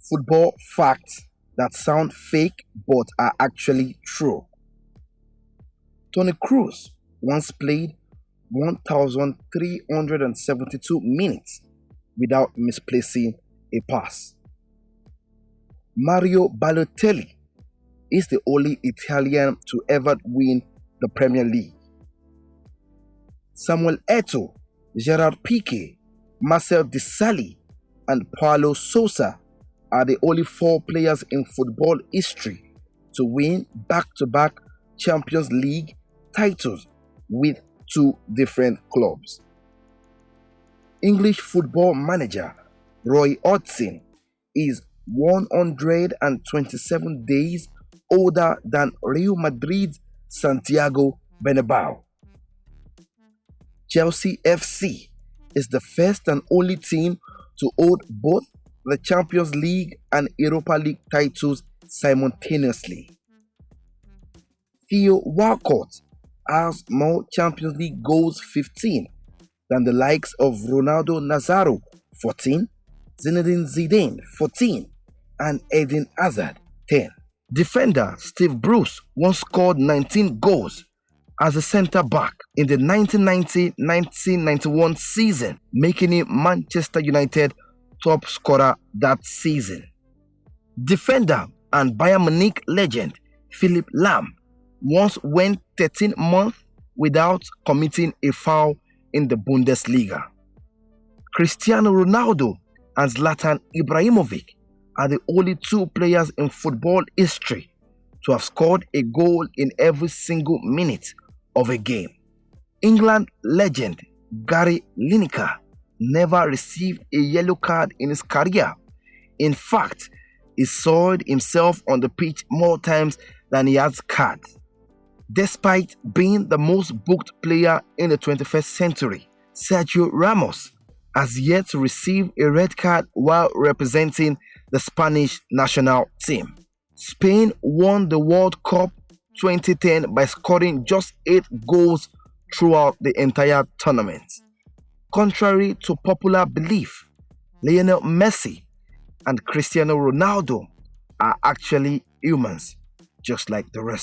Football facts that sound fake but are actually true. Tony Cruz once played 1,372 minutes without misplacing a pass. Mario Balotelli is the only Italian to ever win the Premier League. Samuel Eto'o, Gerard Piqué, Marcel Desailly, and Paulo Sousa are the only four players in football history to win back-to-back Champions League titles with two different clubs. English football manager Roy Hodgson is 127 days older than Real Madrid's Santiago Bernabeu. Chelsea FC is the first and only team to hold both the Champions League and Europa League titles simultaneously. Theo Walcott has more Champions League goals, 15, than the likes of Ronaldo Nazário, 14, Zinedine Zidane, 14, and Eden Hazard, 10. Defender Steve Bruce once scored 19 goals as a centre-back in the 1990-1991 season, making him Manchester United top scorer that season. Defender and Bayern Munich legend Philipp Lahm once went 13 months without committing a foul in the Bundesliga. Cristiano Ronaldo and Zlatan Ibrahimovic are the only two players in football history to have scored a goal in every single minute of a game. England legend Gary Lineker never received a yellow card in his career. In fact, he soiled himself on the pitch more times than he has cards. Despite being the most booked player in the 21st century, Sergio Ramos has yet to receive a red card while representing the Spanish national team. Spain won the World Cup 2010 by scoring just 8 goals throughout the entire tournament. Contrary to popular belief, Lionel Messi and Cristiano Ronaldo are actually humans, just like the rest